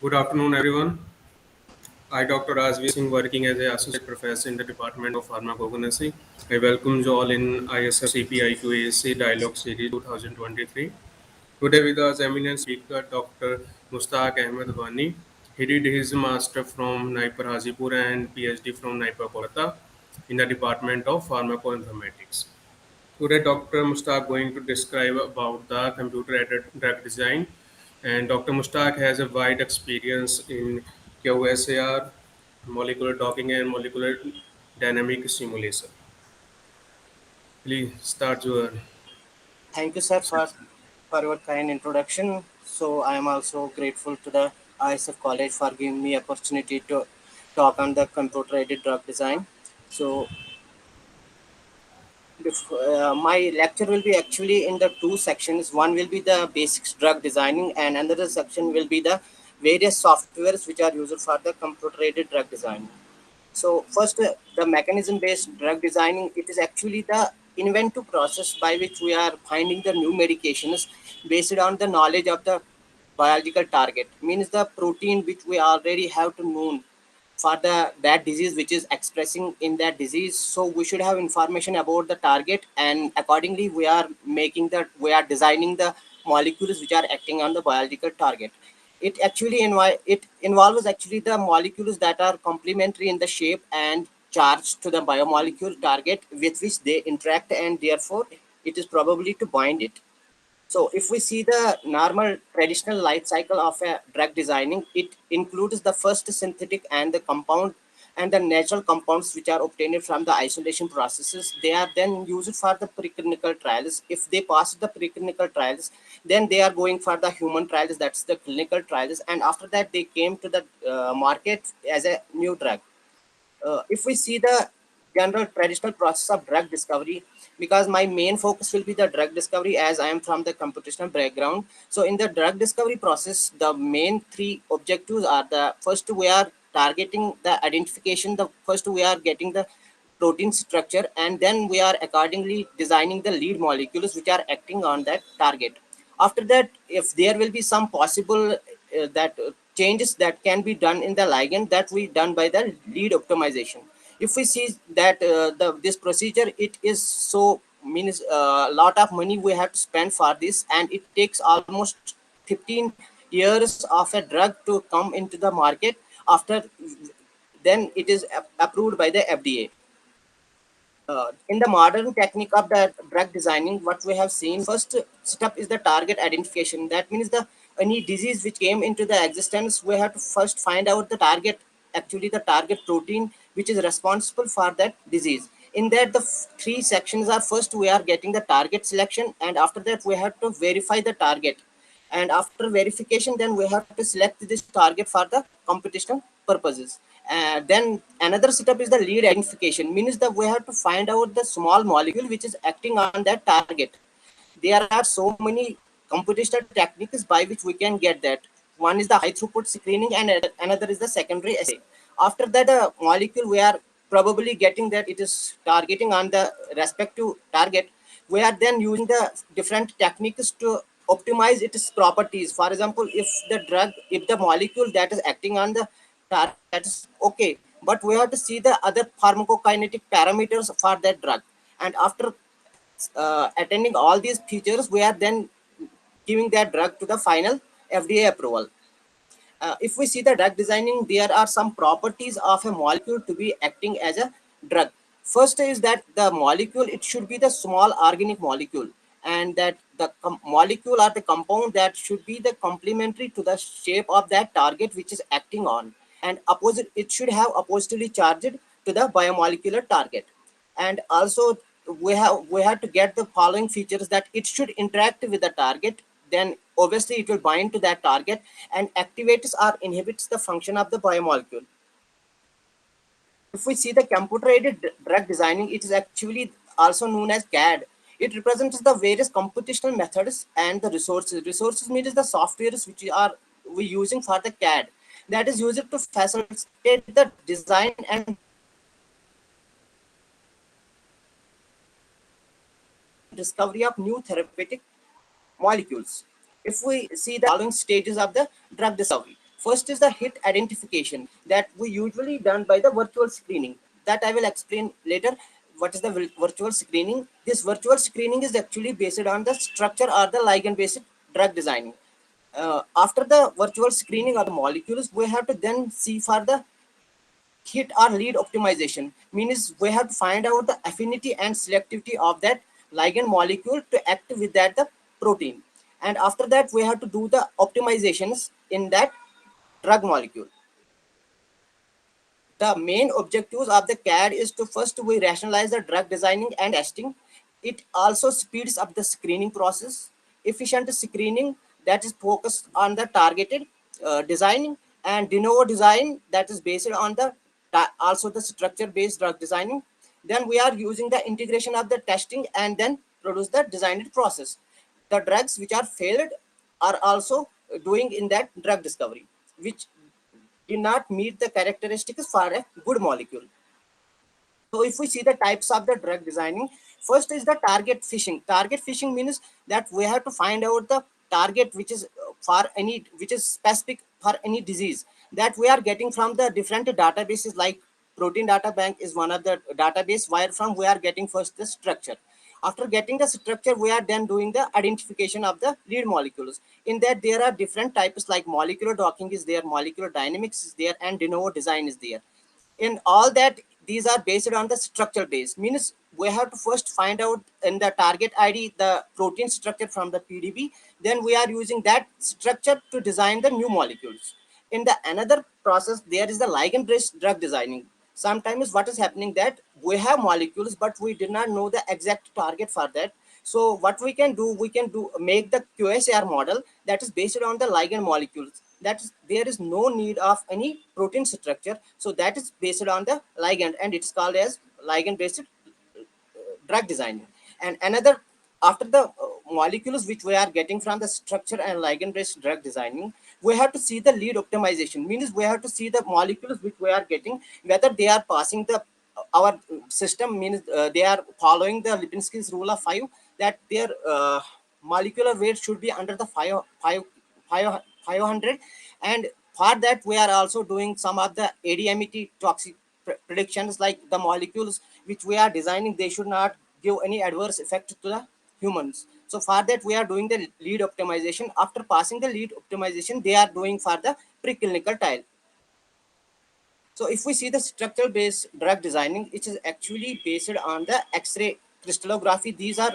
Good afternoon, everyone. I, Dr. Razvi Singh, working as an associate professor in the Department of Pharmacognosy. I welcome you all in ISFCP IQAC Dialogue Series 2023. Today, with us, eminent speaker Dr. Mushtaq Ahmad Wani. He did his master from NIPER Hazipur and PhD from NIPER Kolkata in the Department of Pharmacoinformatics. Today, Dr. Mushtaq going to describe about the computer-aided drug design, and Dr. Mushtaq has a wide experience in QSAR, molecular docking, and molecular dynamic simulation. Please start your Thank you, sir, section. for your kind introduction. So I am also grateful to the ISF College for giving me opportunity to talk on the computer-aided drug design. So my lecture will be actually in the two sections. One will be the basics drug designing, and another section will be the various softwares which are used for the computer-aided drug design. So first, the mechanism-based drug designing, it is actually the inventive process by which we are finding the new medications based on the knowledge of the biological target. Means the protein which we already have to know for that disease which is expressing in that disease. So we should have information about the target, and accordingly we are designing the molecules which are acting on the biological target. It involves actually the molecules that are complementary in the shape and charge to the biomolecule target with which they interact, and therefore it is probably to bind it. So if we see the normal traditional life cycle of a drug designing, it includes the first synthetic and the compound and the natural compounds which are obtained from the isolation processes. They are then used for the preclinical trials. If they pass the preclinical trials, then they are going for the human trials, that's the clinical trials. And after that, they came to the market as a new drug. If we see the general traditional process of drug discovery, because my main focus will be the drug discovery as I am from the computational background. So in the drug discovery process, the main three objectives are: the first, we are targeting the identification, the first we are getting the protein structure, and then we are accordingly designing the lead molecules which are acting on that target. After that, if there will be some possible that changes that can be done in the ligand, that we done by the lead optimization. If we see that this procedure, it is so means a lot of money we have to spend for this, and it takes almost 15 years of a drug to come into the market. After then it is approved by the FDA. In the modern technique of the drug designing, what we have seen, first step is the target identification. That means the any disease which came into the existence, we have to first find out the target, actually the target protein which is responsible for that disease. In that, the three sections are: first we are getting the target selection, and after that we have to verify the target, and after verification then we have to select this target for the computational purposes. Then another setup is the lead identification, means that we have to find out the small molecule which is acting on that target. There are so many computational techniques by which we can get that. One is the high throughput screening, and another is the secondary assay. After that, a molecule we are probably getting that it is targeting on the respective target. We are then using the different techniques to optimize its properties. For example, if the molecule that is acting on the target, that is okay, but we have to see the other pharmacokinetic parameters for that drug. And after attending all these features, we are then giving that drug to the final FDA approval. If we see the drug designing, there are some properties of a molecule to be acting as a drug. First is that the molecule, it should be the small organic molecule, and that the molecule or the compound that should be the complementary to the shape of that target which is acting on, and opposite, it should have oppositively charged to the biomolecular target. And also we have to get the following features: that it should interact with the target, then obviously it will bind to that target and activates or inhibits the function of the biomolecule. If we see the computer aided drug designing, it is actually also known as CAD. It represents the various computational methods and the resources means the softwares which are we using for the CAD, that is used to facilitate the design and discovery of new therapeutic molecules. If we see the following stages of the drug discovery, First is the hit identification that we usually done by the virtual screening. That I will explain later. What is the virtual screening? This virtual screening is actually based on the structure or the ligand-based drug designing. After the virtual screening of the molecules, we have to then see for the hit or lead optimization. Means we have to find out the affinity and selectivity of that ligand molecule to act with that the protein. And after that, we have to do the optimizations in that drug molecule. The main objectives of the CAD is to first we rationalize the drug designing and testing. It also speeds up the screening process. Efficient screening that is focused on the targeted designing, and de novo design that is based on the also the structure based drug designing. Then we are using the integration of the testing and then produce the designed process. The drugs which are failed are also doing in that drug discovery, which do not meet the characteristics for a good molecule. So if we see the types of the drug designing, first is the target fishing. Target fishing means that we have to find out the target which is for any, which is specific for any disease that we are getting from the different databases, like protein data bank is one of the database where from we are getting first the structure. After getting the structure, we are then doing the identification of the lead molecules. In that there are different types like molecular docking is there, molecular dynamics is there, and de novo design is there. In all that, these are based on the structure base. Means we have to first find out in the target ID the protein structure from the PDB. Then we are using that structure to design the new molecules. In the another process, there is the ligand based drug designing. Sometimes what is happening that we have molecules but we did not know the exact target for that. So what we can do make the QSAR model that is based on the ligand molecules. That is, there is no need of any protein structure. So that is based on the ligand, and it's called as ligand based drug design. And another, after the molecules which we are getting from the structure and ligand based drug designing, we have to see the lead optimization. Means we have to see the molecules which we are getting, whether they are passing the our system, means they are following the Lipinski's rule of 5, that their molecular weight should be under the 500. And for that we are also doing some of the ADMET toxic predictions, like the molecules which we are designing, they should not give any adverse effect to the humans. So for that we are doing the lead optimization. After passing the lead optimization, they are doing for the preclinical trial. So if we see the structural based drug designing, it is actually based on the X-ray crystallography. These are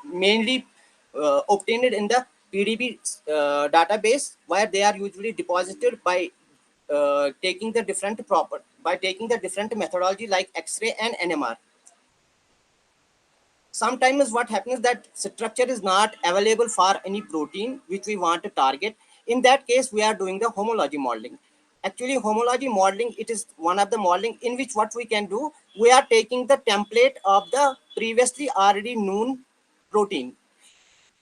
mainly obtained in the PDB database, where they are usually deposited by taking the different methodology like X-ray and NMR. Sometimes what happens that structure is not available for any protein which we want to target. In that case, we are doing the homology modeling. Actually, homology modeling, it is one of the modeling in which what we can do, we are taking the template of the previously already known protein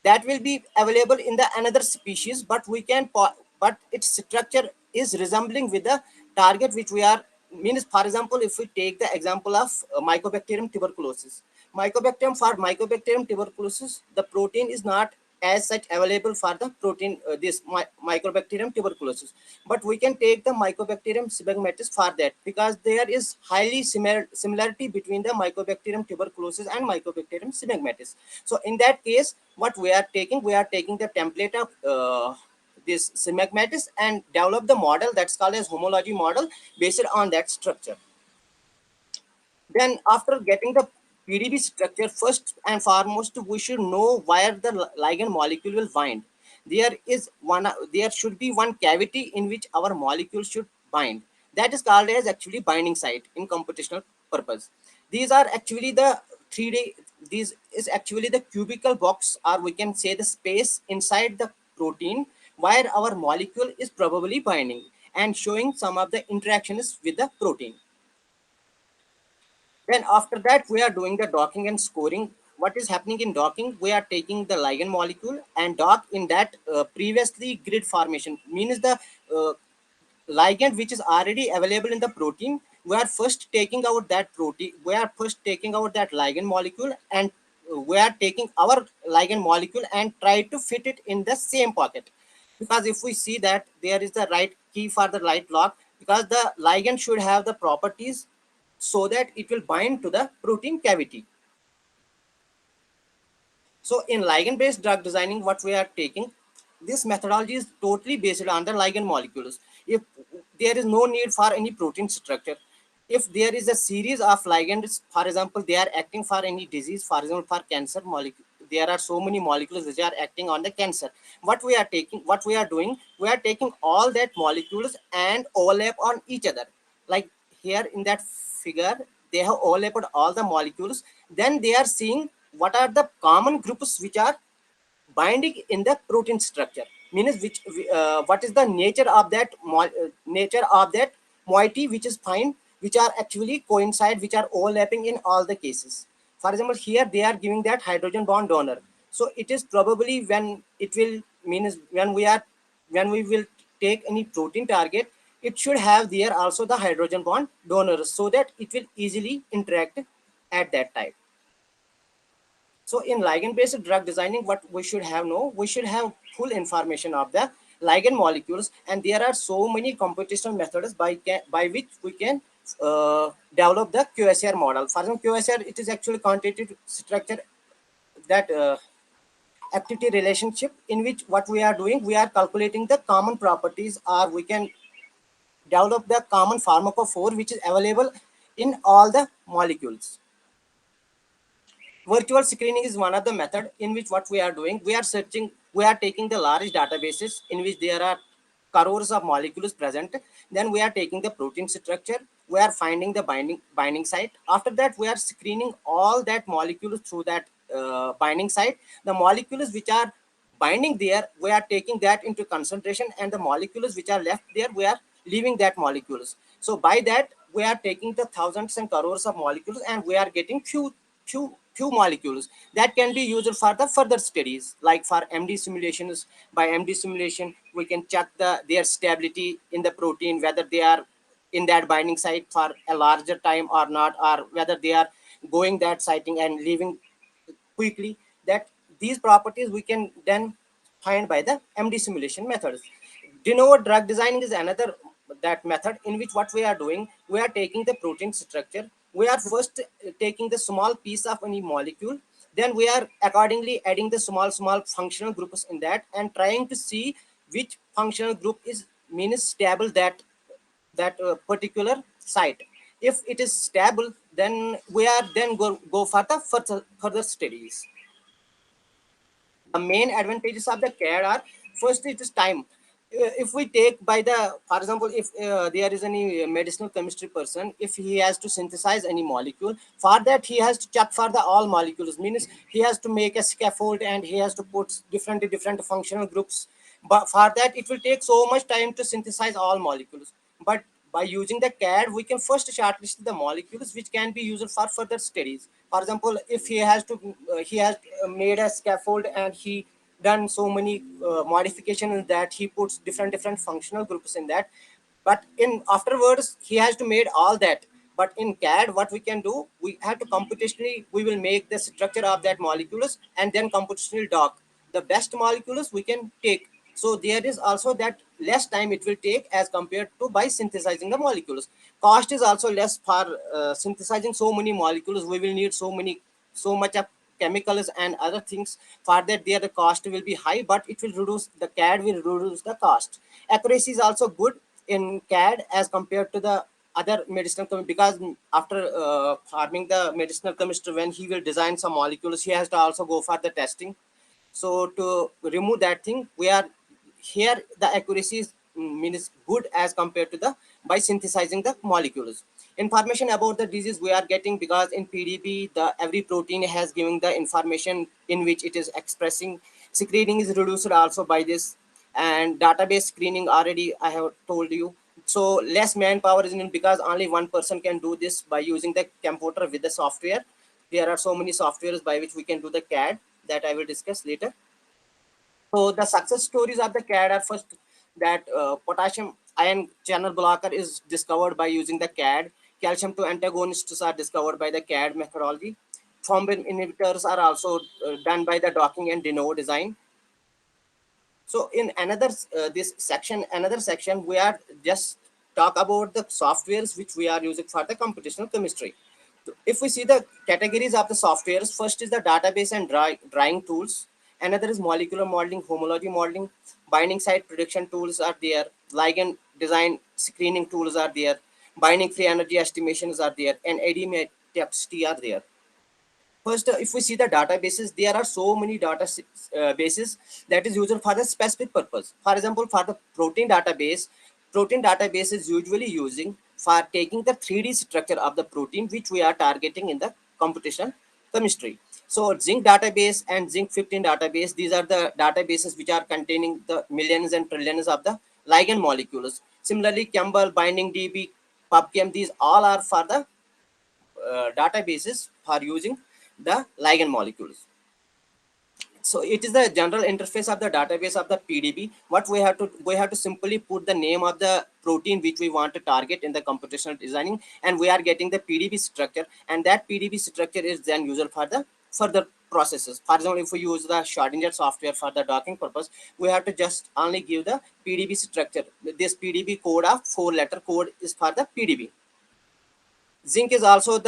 that will be available in the another species, but we can but its structure is resembling with the target which we are. Means, for example, if we take the example of mycobacterium tuberculosis, mycobacterium tuberculosis, the protein is not as such available for the protein this mycobacterium tuberculosis, but we can take the mycobacterium sibagmatis for that, because there is highly similarity between the mycobacterium tuberculosis and mycobacterium sibagmatis. So in that case, what we are taking the template of this sibagmatis and develop the model that's called as homology model based on that structure. Then after getting the PDB structure, first and foremost, we should know where the ligand molecule will bind. There should be one cavity in which our molecule should bind. That is called as actually binding site in computational purpose. These are actually the 3D, these is actually the cubical box, or we can say the space inside the protein where our molecule is probably binding and showing some of the interactions with the protein. Then after that, we are doing the docking and scoring. What is happening in docking? We are taking the ligand molecule and dock in that previously grid formation. Means the ligand which is already available in the protein. We are first taking out that protein. We are first taking out that ligand molecule, and we are taking our ligand molecule and try to fit it in the same pocket. because if we see that there is the right key for the right lock, because the ligand should have the properties so that it will bind to the protein cavity. So in ligand-based drug designing, what we are taking, this methodology is totally based on the ligand molecules. If there is no need for any protein structure, if there is a series of ligands, for example, they are acting for any disease, for example, for cancer molecule, there are so many molecules which are acting on the cancer. What we are taking, what we are doing, we are taking all that molecules and overlap on each other. Like here in that figure, they have overlapped all the molecules. Then they are seeing what are the common groups which are binding in the protein structure, means which what is the nature of that nature of that moiety which is fine, which are actually coincide, which are overlapping in all the cases. For example, here they are giving that hydrogen bond donor, so it is probably when it will, means when we will take any protein target, it should have there also the hydrogen bond donor, so that it will easily interact at that time. So in ligand-based drug designing, what we should have know, we should have full information of the ligand molecules, and there are so many computational methods by which we can develop the QSR model. For example, QSR, it is actually quantitative structure, that activity relationship, in which what we are doing, we are calculating the common properties, or we can develop the common pharmacophore which is available in all the molecules. Virtual screening is one of the method in which what we are doing, we are searching, we are taking the large databases in which there are crores of molecules present. Then we are taking the protein structure, we are finding the binding site. After that, we are screening all that molecules through that binding site. The molecules which are binding there, we are taking that into concentration, and the molecules which are left there, we are leaving that molecules. So by that, we are taking the thousands and crores of molecules, and we are getting few molecules that can be used for the further studies, like for MD simulations. By MD simulation, we can check their stability in the protein, whether they are in that binding site for a larger time or not, or whether they are going that siting and leaving quickly. That these properties we can then find by the MD simulation methods. De novo drug designing is another that method in which what we are doing, we are taking the protein structure, we are first taking the small piece of any molecule, then we are accordingly adding the small functional groups in that, and trying to see which functional group is means stable, that particular site. If it is stable, then we are then go for the further studies. The main advantages of the CAD are, first, it is time. If we take by the, for example, if there is any medicinal chemistry person, if he has to synthesize any molecule, for that he has to check for the all molecules, means he has to make a scaffold, and he has to put different functional groups. But for that, it will take so much time to synthesize all molecules. But by using the CAD, we can first shortlist the molecules which can be used for further studies. For example, if he has made a scaffold, and he done so many modifications in that, he puts different functional groups in that. But in afterwards, he has to made all that. But in CAD, what we can do, we have to computationally, we will make the structure of that molecules, and then computationally dock the best molecules we can take. So there is also that less time it will take as compared to by synthesizing the molecules. Cost is also less for synthesizing so many molecules. We will need so much of chemicals and other things. For that, there the cost will be high, but it will reduce, the CAD will reduce the cost. Accuracy is also good in CAD as compared to the other medicinal because after farming the medicinal chemist, when he will design some molecules, he has to also go for the testing. So to remove that thing, we are here, the accuracy is means good as compared to the by synthesizing the molecules. Information about the disease we are getting, because in PDB the every protein has given the information in which it is expressing. Screening is reduced also by this, and database screening already I have told you. So less manpower is needed, because only one person can do this by using the computer with the software. There are so many softwares by which we can do the CAD, that I will discuss later. So the success stories of the CAD are, first, that potassium ion channel blocker is discovered by using the CAD. Calcium 2 antagonists are discovered by the CAD methodology. Thrombin inhibitors are also done by the docking and de novo design. So in another another section, we are just talk about the softwares which we are using for the computational chemistry. If we see the categories of the softwares, first is the database and drawing tools. Another is molecular modeling, homology modeling, binding site prediction tools are there, ligand design screening tools are there, binding free energy estimations are there, and ADMET are there. First, if we see the databases, there are so many bases that is used for the specific purpose. For example, for the protein database is usually using for taking the 3D structure of the protein, which we are targeting in the computational chemistry. So zinc database and zinc 15 database, these are the databases which are containing the millions and trillions of the ligand molecules. Similarly, Campbell, Binding DB, PubChem, these all are for the databases for using the ligand molecules. So it is the general interface of the database of the PDB. What we have to simply put the name of the protein which we want to target in the computational designing, and we are getting the PDB structure, and that PDB structure is then used for the further processes. For example, if we use the Schrodinger software for the docking purpose, we have to just only give the PDB structure. This PDB code of 4-letter code is for the PDB. Zinc is also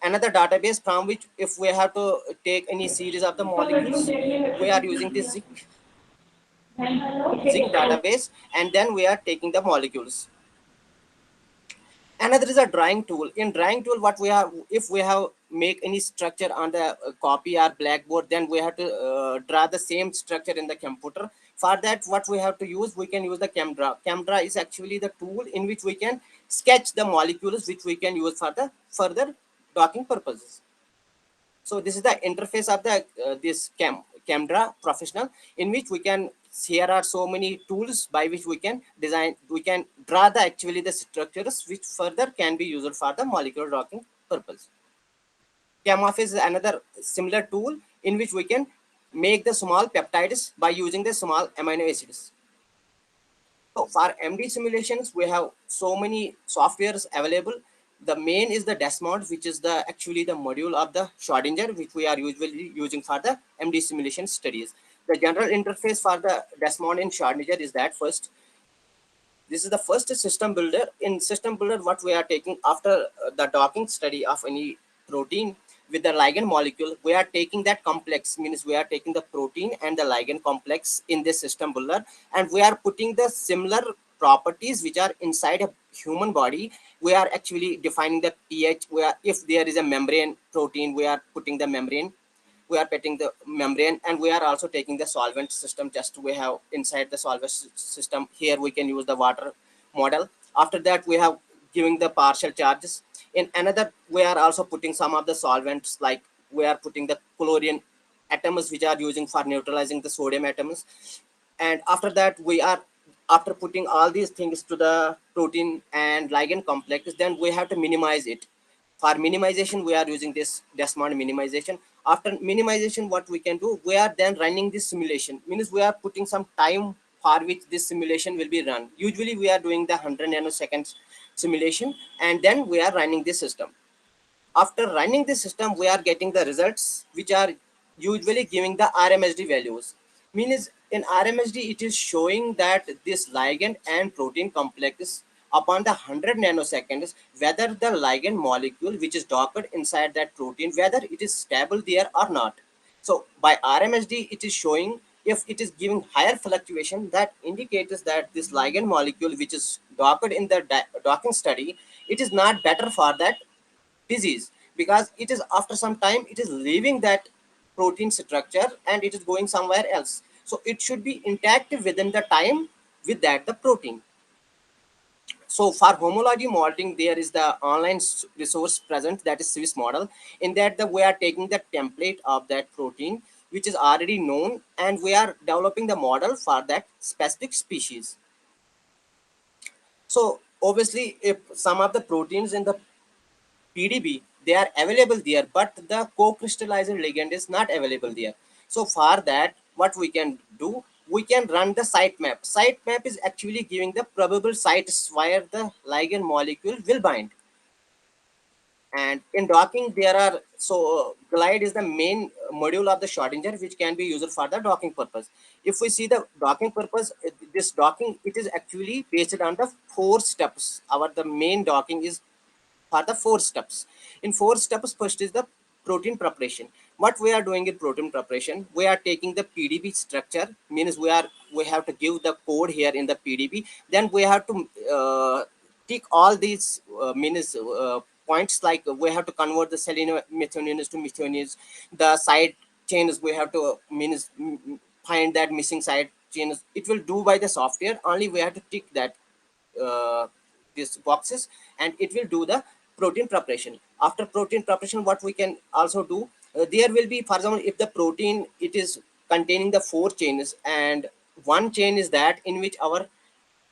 another database from which, if we have to take any series of the molecules, we are using this zinc database, and then we are taking the molecules. Another is a drawing tool. In drawing tool, what we have, if we have make any structure on the copy or blackboard, then we have to draw the same structure in the computer. For that, what we have to use, we can use the camera. Camera is actually the tool in which we can sketch the molecules which we can use for the further docking purposes. So this is the interface of the this camera professional, in which we can, here are so many tools by which we can draw the actually the structures which further can be used for the molecular docking purpose. ChemOff is another similar tool in which we can make the small peptides by using the small amino acids. So for MD simulations, we have so many softwares available. The main is the Desmond, which is the actually the module of the Schrodinger, which we are usually using for the MD simulation studies. The general interface for the Desmond in Schrodinger is that first, this is the first system builder. In system builder, what we are taking after the docking study of any protein with the ligand molecule, we are taking that complex, means we are taking the protein and the ligand complex in this system builder, and we are putting the similar properties which are inside a human body. We are actually defining the pH, where if there is a membrane protein, we are putting the membrane, we are petting the membrane, and we are also taking the solvent system. Just we have inside the solvent system, here we can use the water model. After that, we have giving the partial charges. In another, we are also putting some of the solvents, like we are putting the chlorine atoms which are using for neutralizing the sodium atoms. And after that, we are, after putting all these things to the protein and ligand complex, then we have to minimize it. For minimization, we are using this Desmond minimization. After minimization, what we can do, we are then running this simulation, means we are putting some time for which this simulation will be run. Usually we are doing the 100 nanoseconds simulation, and then we are running this system. After running this system, we are getting the results which are usually giving the RMSD values. Means in RMSD, it is showing that this ligand and protein complex upon the 100 nanoseconds, whether the ligand molecule which is docked inside that protein, whether it is stable there or not. So by RMSD, it is showing if it is giving higher fluctuation, that indicates that this ligand molecule which is docked in the docking study, it is not better for that disease, because it is after some time it is leaving that protein structure and it is going somewhere else. So it should be intact within the time with that the protein. So for homology modeling, there is the online resource present, that is Swiss model. In that, we are taking the template of that protein which is already known, and we are developing the model for that specific species. So obviously, if some of the proteins in the PDB, they are available there, but the co-crystallizer ligand is not available there. So for that, what we can do, we can run the site map. Site map is actually giving the probable sites where the ligand molecule will bind. And in docking, there are, glide is the main module of the Schrodinger, which can be used for the docking purpose. If we see the docking purpose, this docking, it is actually based on the 4 steps. The main docking is for the 4 steps. In 4 steps, first is the protein preparation. What we are doing in protein preparation, we are taking the PDB structure, means we have to give the code here in the PDB. Then we have to tick all these means points, like we have to convert the methionines to methionines. The side chains we have to find that missing side chains. It will do by the software. Only we have to tick that uh, these boxes, and it will do the protein preparation. After protein preparation, what we can also do, there will be, for example, if the protein, it is containing the 4 chains, and one chain is that in which our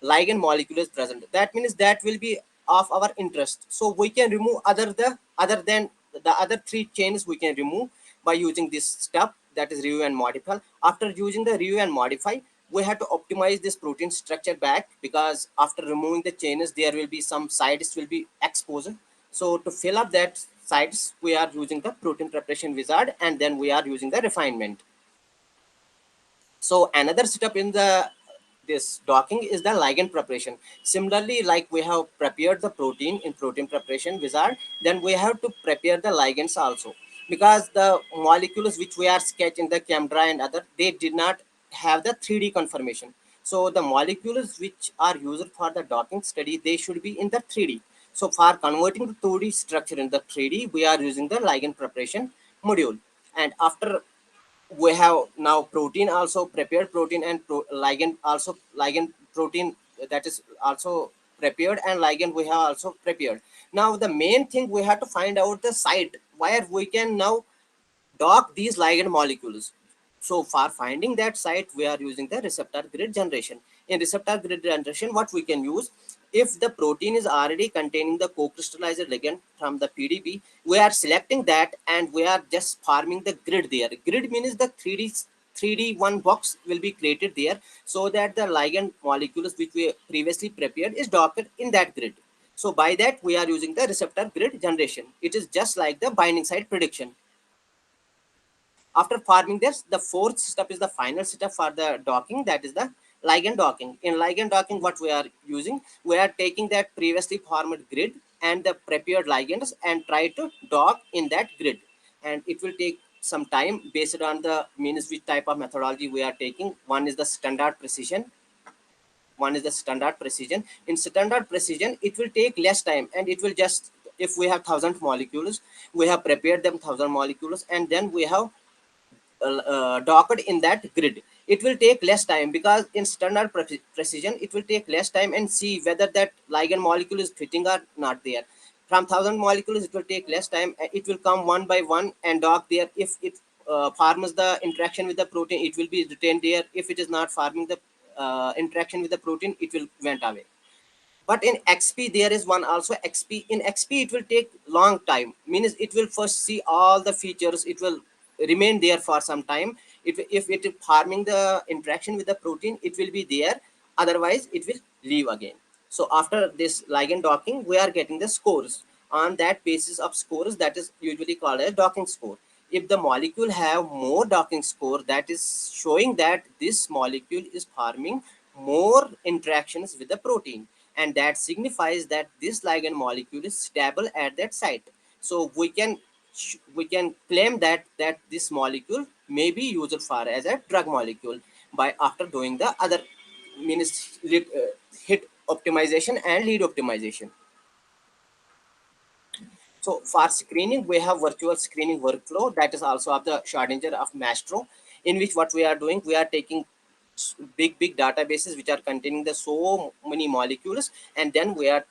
ligand molecule is present, that means that will be of our interest. So we can remove other than the other 3 chains, we can remove by using this step, that is review and modify. After using the review and modify, we have to optimize this protein structure back, because after removing the chains, there will be some sites will be exposed. So to fill up that sites, we are using the protein preparation wizard, and then we are using the refinement. So another step in the this docking is the ligand preparation. Similarly, like we have prepared the protein in protein preparation wizard, then we have to prepare the ligands also, because the molecules which we are sketched in the camera and other, they did not have the 3D conformation. So the molecules which are used for the docking study, they should be in the 3D. So for converting the 2D structure in the 3D, we are using the ligand preparation module. And after, we have now protein also, prepared protein, and ligand also, ligand protein, that is also prepared, and ligand we have also prepared. Now the main thing, we have to find out the site where we can now dock these ligand molecules. So for finding that site, we are using the receptor grid generation. In receptor grid generation, what we can use, if the protein is already containing the co-crystallized ligand from the PDB, we are selecting that, and we are just forming the grid there. Grid means the 3D one box will be created there, so that the ligand molecules which we previously prepared is docked in that grid. So by that, we are using the receptor grid generation. It is just like the binding site prediction. After forming this, the 4th step is the final step for the docking, that is the ligand docking. In ligand docking, what we are using, we are taking that previously formed grid and the prepared ligands and try to dock in that grid. And it will take some time based on the means which type of methodology we are taking. One is the standard precision. In standard precision, it will take less time, and it will just, if we have 1,000 molecules, we have prepared them 1,000 molecules, and then we have docked in that grid. It will take less time, because in standard precision, it will take less time and see whether that ligand molecule is fitting or not there. From 1,000 molecules, it will take less time. It will come one by one and dock there. If it forms the interaction with the protein, it will be retained there. If it is not forming the interaction with the protein, it will went away. But in XP, there is one also XP. In XP, it will take long time, means it will first see all the features, it will remain there for some time. If it is forming the interaction with the protein, it will be there, otherwise it will leave again. So after this ligand docking, we are getting the scores. On that basis of scores, that is usually called as docking score. If the molecule have more docking score, that is showing that this molecule is forming more interactions with the protein, and that signifies that this ligand molecule is stable at that site. So we can claim that this molecule may be used for as a drug molecule by after doing the other means hit optimization and lead optimization. So for screening, we have virtual screening workflow, that is also of the Schrodinger of Mastro, in which what we are doing, we are taking big databases which are containing the so many molecules, and then we are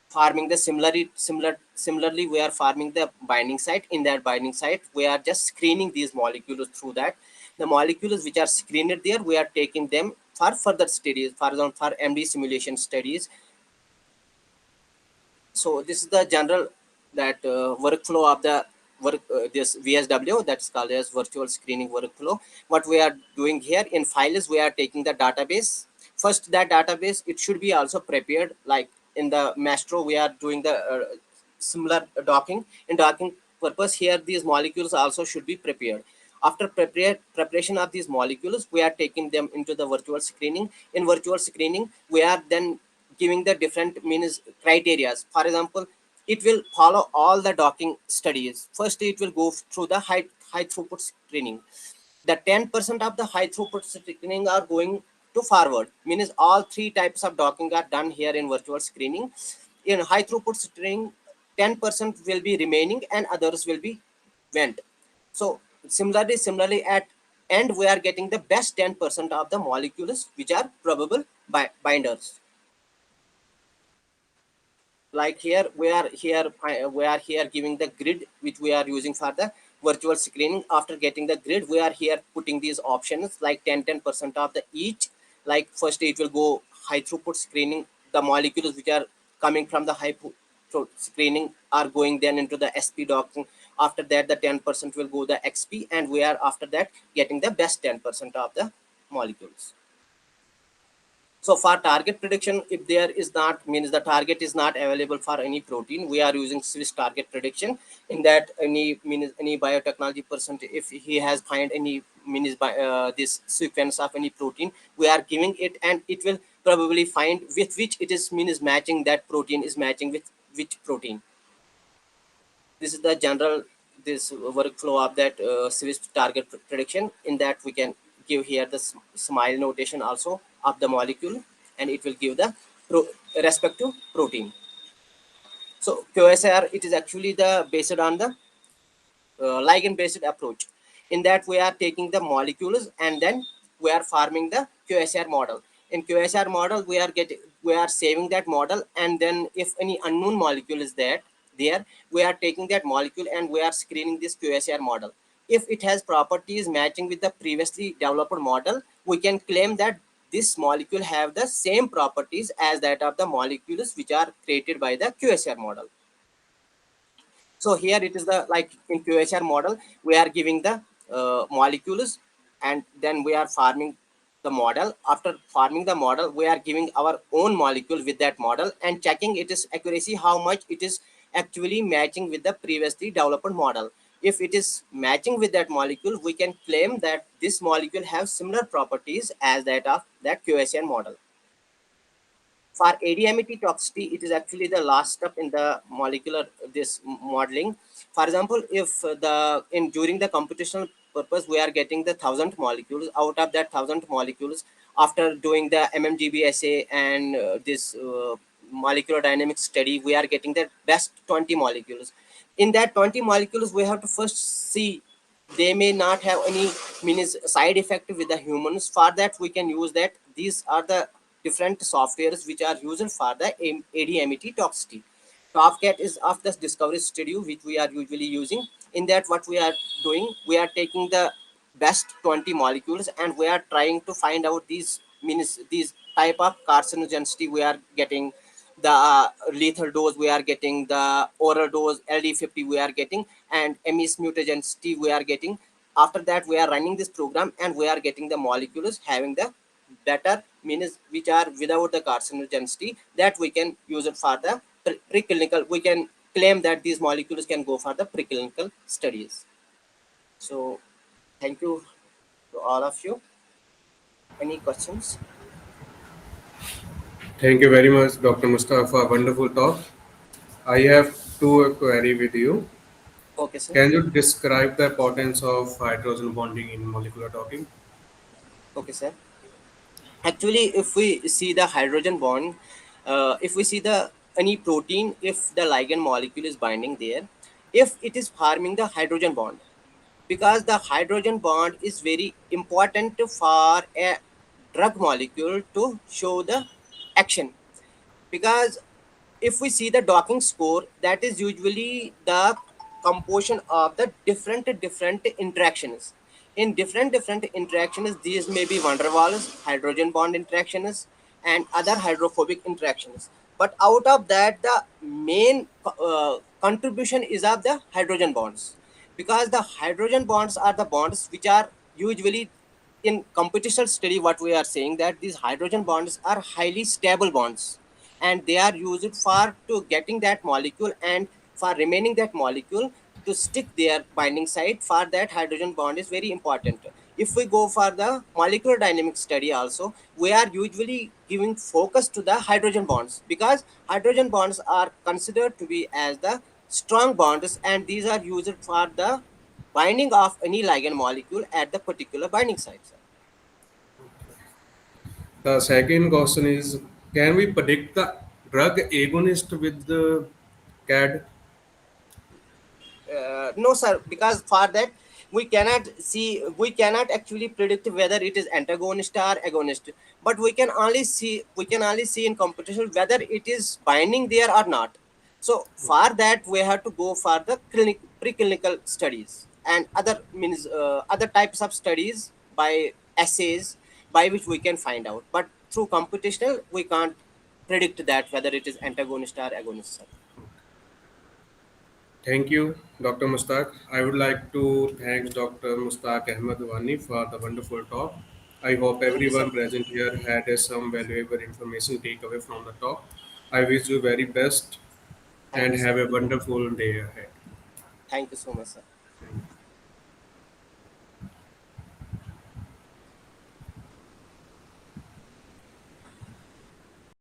farming the similarly we are farming the binding site. In that binding site, we are just screening these molecules through that. The molecules which are screened there, we are taking them for further studies, for example for MD simulation studies. So this is the general that workflow of the work, this VSW, that's called as virtual screening workflow. What we are doing here in files, we are taking the database. First, that database, it should be also prepared, like in the Mastro we are doing the similar docking. In docking purpose, here these molecules also should be prepared. After preparation of these molecules, we are taking them into the virtual screening. In virtual screening, we are then giving the different means criteria. For example, it will follow all the docking studies. First, it will go through the high throughput screening. The 10% of the high throughput screening are going to forward, means all three types of docking are done here in virtual screening. In high throughput screening, 10% will be remaining and others will be went. So similarly at end, we are getting the best 10% of the molecules which are probable binders. Like here we are here giving the grid which we are using for the virtual screening. After getting the grid, we are here putting these options like 10% of the each. Like first it will go high throughput screening. The molecules which are coming from the high throughput screening are going then into the SP docking. After that, the 10% will go the XP, and we are after that getting the best 10% of the molecules. So for target prediction, if there is not, means the target is not available for any protein, we are using Swiss target prediction. In that, any biotechnology person, if he has find any means by this sequence of any protein, we are giving it, and it will probably find with which it is means matching, that protein is matching with which protein. This is the general this workflow of that Swiss target prediction. In that, we can give here the smile notation also of the molecule, and it will give the respective protein. So QSR, it is actually the based on the ligand based approach. In that, we are taking the molecules and then we are forming the QSR model. In QSR model, we are saving that model, and then if any unknown molecule is there, we are taking that molecule and we are screening this QSR model. If it has properties matching with the previously developed model, we can claim that this molecule have the same properties as that of the molecules which are created by the QSR model. So here it is the, like in QSR model, we are giving the molecules, and then we are forming the model. After forming the model, we are giving our own molecule with that model and checking its accuracy, how much it is actually matching with the previously developed model. If it is matching with that molecule, we can claim that this molecule has similar properties as that of that QSR model. For ADMET toxicity, it is actually the last step in the molecular this modeling. For example, if the in during the computational purpose, we are getting the 1,000 molecules. Out of that 1,000 molecules, after doing the MMGB assay and this molecular dynamics study, we are getting the best 20 molecules. In that 20 molecules, we have to first see they may not have any means side effect with the humans. For that, we can use that these are the different softwares which are used for the ADMET toxicity. Topcat is of the discovery studio which we are usually using. In that, what we are doing, we are taking the best 20 molecules and we are trying to find out these means these type of carcinogenicity. We are getting the lethal dose, we are getting the oral dose, LD50 we are getting, and MES mutagenicity we are getting. After that, we are running this program and we are getting the molecules having the better means which are without the carcinogenicity, that we can use it for the preclinical. We can claim that these molecules can go for the preclinical studies. So thank you to all of you. Any questions? Thank you very much, Dr. Mushtaq, for a wonderful talk. I have two query with you. Okay, sir. Can you describe the importance of hydrogen bonding in molecular talking? Okay, sir. Actually, if we see the hydrogen bond, if we see the any protein, if the ligand molecule is binding there, if it is forming the hydrogen bond, because the hydrogen bond is very important for a drug molecule to show the action. Because if we see the docking score, that is usually the composition of the different interactions. In different interactions, these may be van der Waals hydrogen bond interactions and other hydrophobic interactions. But out of that, the main contribution is of the hydrogen bonds, because the hydrogen bonds are the bonds which are usually in computational study. What we are saying, that these hydrogen bonds are highly stable bonds, and they are used for to getting that molecule and for remaining that molecule to stick their binding site. For that, hydrogen bond is very important. If we go for the molecular dynamic study also, we are usually giving focus to the hydrogen bonds, because hydrogen bonds are considered to be as the strong bonds, and these are used for the binding of any ligand molecule at the particular binding site, sir. The second question is, can we predict the drug agonist with the CAD? No, sir, because for that we cannot actually predict whether it is antagonist or agonist, but we can only see in competition whether it is binding there or not. So for that we have to go for the preclinical studies and other means other types of studies by assays, by which we can find out, but through computational we can't predict that whether it is antagonist or agonist, sir. Thank you, Dr. Mushtaq. I would like to thank Dr. Mushtaq Ahmad Wani for the wonderful talk. I hope Thank you so everyone much. present here had some valuable information take away from the talk. I wish you very best Thank and you, sir. have a wonderful day ahead. Thank you so much, sir.